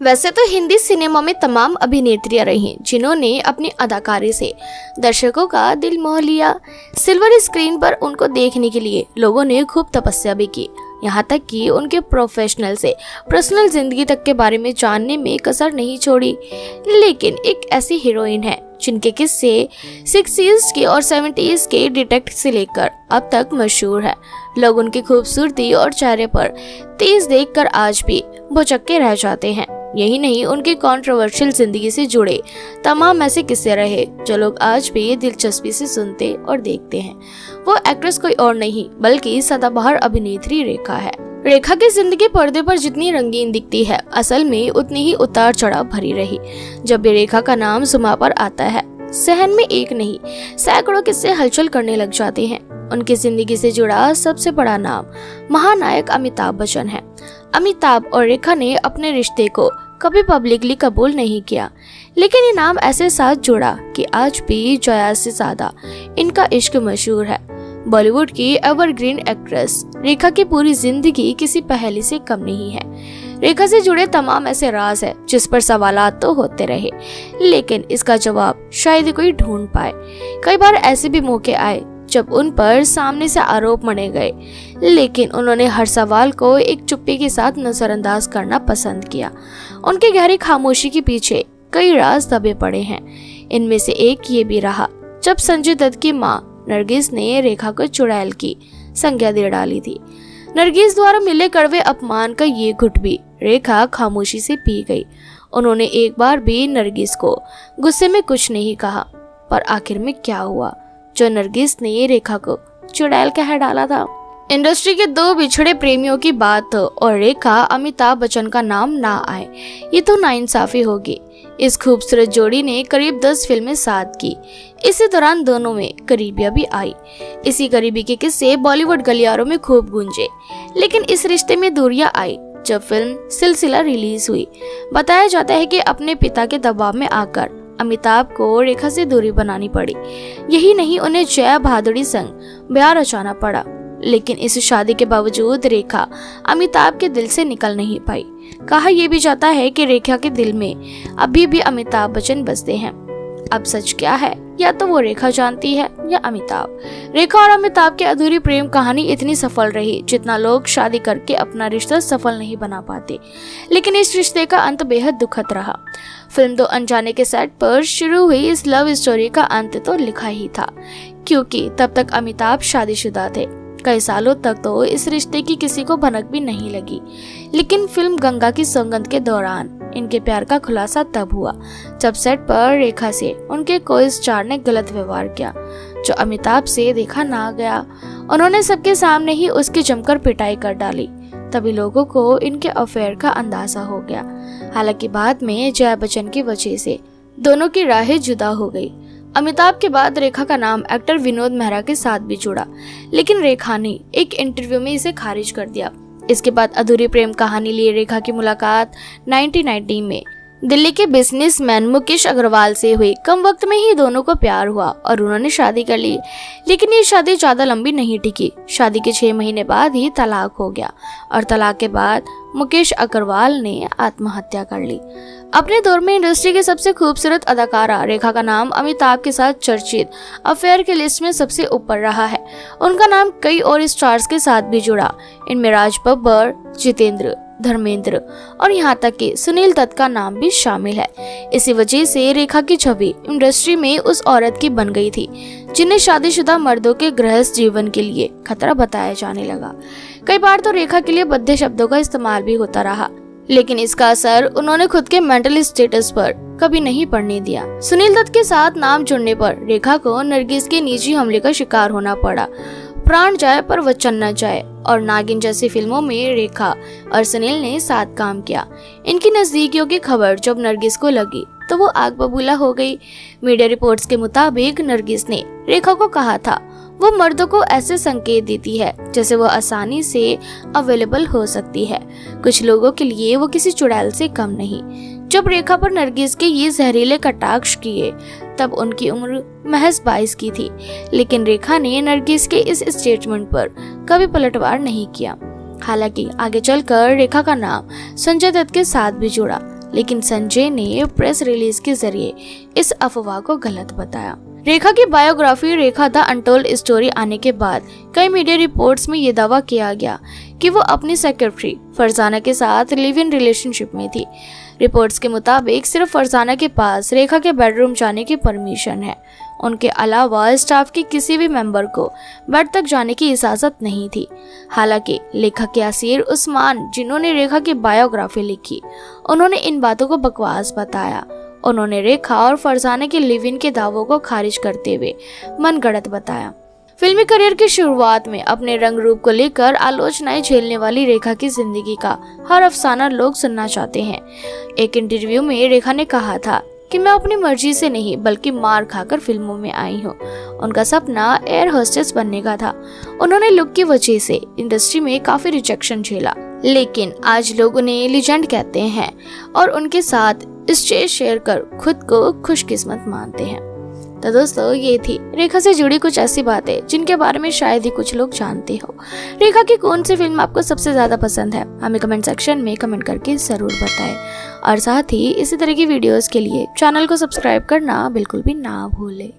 वैसे तो हिंदी सिनेमा में तमाम अभिनेत्रियां रही जिन्होंने अपनी अदाकारी से दर्शकों का दिल मोह लिया। सिल्वर स्क्रीन पर उनको देखने के लिए लोगों ने खूब तपस्या भी की, यहाँ तक कि उनके प्रोफेशनल से पर्सनल जिंदगी तक के बारे में जानने में कसर नहीं छोड़ी। लेकिन एक ऐसी हीरोइन है जिनके किस्से 60s के और 70s के डिटेक्ट से लेकर अब तक मशहूर है। लोग उनकी खूबसूरती और चेहरे पर तेज देखकर आज भी भौचक्के रह जाते हैं। यही नहीं, उनकी कंट्रोवर्शियल जिंदगी से जुड़े तमाम ऐसे किस्से रहे जो लोग आज भी दिलचस्पी से सुनते और देखते हैं। वो एक्ट्रेस कोई और नहीं बल्कि सदाबहार अभिनेत्री रेखा है। रेखा की जिंदगी पर्दे पर जितनी रंगीन दिखती है, असल में उतनी ही उतार चढ़ाव भरी रही। जब भी रेखा का नाम जुबान पर आता है, सहन में एक नहीं सैकड़ों किस्से हलचल करने लग जाते हैं। उनकी जिंदगी से जुड़ा सबसे बड़ा नाम महानायक अमिताभ बच्चन है। अमिताभ और रेखा ने अपने रिश्ते को कभी पब्लिकली कबूल नहीं किया, लेकिन ये नाम ऐसे साथ जुड़ा कि आज भी जया से ज्यादा इनका इश्क मशहूर है। बॉलीवुड की एवरग्रीन एक्ट्रेस रेखा की पूरी जिंदगी किसी पहेली से कम नहीं है। रेखा से जुड़े तमाम ऐसे राज है जिस पर सवालात तो होते रहे, लेकिन इसका जवाब शायद कोई ढूंढ पाए। कई बार ऐसे भी मौके आए जब उन पर सामने से आरोप मढ़े गए, लेकिन उन्होंने हर सवाल को एक चुप्पी के साथ नजरअंदाज करना पसंद किया। उनकी गहरी खामोशी के पीछे कई राज दबे पड़े हैं। इनमें से एक ये भी रहा जब संजय दत्त की मां नरगिस ने रेखा को चुड़ैल की संज्ञा दे डाली थी। नरगिस द्वारा मिले कड़वे अपमान का ये घुट भी रेखा खामोशी से पी गई। उन्होंने एक बार भी नरगिस को गुस्से में कुछ नहीं कहा, पर आखिर में क्या हुआ जो नरगिस ने रेखा को चुड़ैल कह डाला था। इंडस्ट्री के दो बिछड़े प्रेमियों की बात और रेखा अमिताभ बच्चन का नाम ना आए, ये तो नाइंसाफी होगी। इस खूबसूरत जोड़ी ने करीब 10 फिल्में साथ की। इसी दौरान दोनों में करीबियां भी आई। इसी करीबी के किस्से बॉलीवुड गलियारों में खूब गूंजे, लेकिन इस रिश्ते में दूरियां आई जब फिल्म सिलसिला रिलीज हुई। बताया जाता है कि अपने पिता के दबाव में आकर अमिताभ को रेखा से दूरी बनानी पड़ी। यही नहीं, उन्हें जया भादुड़ी संग ब्याह रचाना पड़ा, लेकिन इस शादी के बावजूद रेखा अमिताभ के दिल से निकल नहीं पाई। कहा यह भी जाता है कि रेखा के दिल में अभी भी अमिताभ बच्चन बसते हैं। अब सच क्या है, या तो वो रेखा जानती है या अमिताभ। रेखा और अमिताभ की अधूरी प्रेम कहानी इतनी सफल रही जितना लोग शादी करके अपना रिश्ता सफल नहीं बना पाते, लेकिन इस रिश्ते का अंत बेहद दुखद रहा। फिल्म दो अनजाने के सेट पर शुरू हुई इस लव स्टोरी का अंत तो लिखा ही था, क्योंकि तब तक अमिताभ शादीशुदा थे। कई सालों तक तो इस रिश्ते की किसी को भनक भी नहीं लगी, लेकिन फिल्म गंगा की सौगंध के दौरान इनके प्यार का खुलासा तब हुआ जब सेट पर रेखा से उनके को स्टार ने गलत व्यवहार किया जो अमिताभ से देखा ना गया। उन्होंने सबके सामने ही उसकी जमकर पिटाई कर डाली। तभी लोगों को इनके अफेयर का अंदाजा हो गया। हालांकि बाद में जया बच्चन की वजह से दोनों की राहें जुदा हो गई। अमिताभ के बाद रेखा का नाम एक्टर विनोद मेहरा के साथ भी जुड़ा, लेकिन रेखा ने एक इंटरव्यू में इसे खारिज कर दिया। इसके बाद अधूरी प्रेम कहानी लिए रेखा की मुलाकात 1990 में दिल्ली के बिजनेसमैन मुकेश अग्रवाल से हुई। कम वक्त में ही दोनों को प्यार हुआ और उन्होंने शादी कर ली, लेकिन ये शादी ज्यादा लंबी नहीं टिकी। शादी के 6 महीने बाद ही तलाक हो गया और तलाक के बाद मुकेश अग्रवाल ने आत्महत्या कर ली। अपने दौर में इंडस्ट्री की सबसे खूबसूरत अदाकारा रेखा का नाम अमिताभ के साथ चर्चित अफेयर की लिस्ट में सबसे ऊपर रहा है। उनका नाम कई और स्टार्स के साथ भी जुड़ा। इनमें राज बब्बर, जितेंद्र, धर्मेंद्र और यहाँ तक कि सुनील दत्त का नाम भी शामिल है। इसी वजह से रेखा की छवि इंडस्ट्री में उस औरत की बन गई थी जिन्हें शादीशुदा मर्दों के गृहस्थ जीवन के लिए खतरा बताया जाने लगा। कई बार तो रेखा के लिए भद्दे शब्दों का इस्तेमाल भी होता रहा, लेकिन इसका असर उन्होंने खुद के मेंटल स्टेटस पर कभी नहीं पड़ने दिया। सुनील दत्त के साथ नाम जुड़ने पर रेखा को नरगिस के निजी हमले का शिकार होना पड़ा। प्राण जाए पर वचन न जाए और नागिन जैसी फिल्मों में रेखा और सुनील ने साथ काम किया। इनकी नजदीकियों की खबर जब नरगिस को लगी तो वो आग बबूला हो गई। मीडिया रिपोर्ट्स के मुताबिक नरगिस ने रेखा को कहा था वो मर्दों को ऐसे संकेत देती है जैसे वो आसानी से अवेलेबल हो सकती है। कुछ लोगों के लिए वो किसी चुड़ैल से कम नहीं। जब रेखा पर नरगिस के ये जहरीले कटाक्ष किए तब उनकी उम्र महज 22 की थी, लेकिन रेखा ने नरगिस के इस स्टेटमेंट पर कभी पलटवार नहीं किया। हालांकि आगे चलकर रेखा का नाम संजय दत्त के साथ भी जुड़ा, लेकिन संजय ने प्रेस रिलीज के जरिए इस अफवाह को गलत बताया। रेखा की biography Rekha the untold story आने के बाद कई मीडिया रिपोर्ट्स में ये दावा किया गया कि वो अपनी सेक्रेटरी फरजाना के साथ लिव इन रिलेशनशिप में थी। रिपोर्ट्स के मुताबिक सिर्फ फरजाना के पास रेखा के बेडरूम जाने की परमिशन है। उनके अलावा स्टाफ के किसी भी मेंबर को बेड तक जाने की इजाजत नहीं थी। हालांकि लेखक यासीर उस्मान, जिन्होंने रेखा की बायोग्राफी लिखी, उन्होंने इन बातों को बकवास बताया। उन्होंने रेखा और फरजाना के लिव इन के दावों को खारिज करते हुए मनगढ़ंत बताया। फिल्मी करियर की शुरुआत में अपने रंग रूप को लेकर आलोचनाएं झेलने वाली रेखा की जिंदगी का हर अफसाना लोग सुनना चाहते हैं। एक इंटरव्यू में रेखा ने कहा था कि मैं अपनी मर्जी से नहीं बल्कि मार खाकर फिल्मों में आई हूँ। उनका सपना एयर होस्टेस बनने का था। उन्होंने लुक की वजह से इंडस्ट्री में काफी रिजेक्शन झेला, लेकिन आज लोग उन्हें लीजेंड कहते हैं और उनके साथ स्टेज शेयर कर खुद को खुशकिस्मत मानते हैं। तो दोस्तों, ये थी रेखा से जुड़ी कुछ ऐसी बातें जिनके बारे में शायद ही कुछ लोग जानते हो। रेखा की कौन सी फिल्म आपको सबसे ज्यादा पसंद है, हमें कमेंट सेक्शन में कमेंट करके जरूर बताएं। और साथ ही इसी तरह की वीडियोस के लिए चैनल को सब्सक्राइब करना बिल्कुल भी ना भूलें।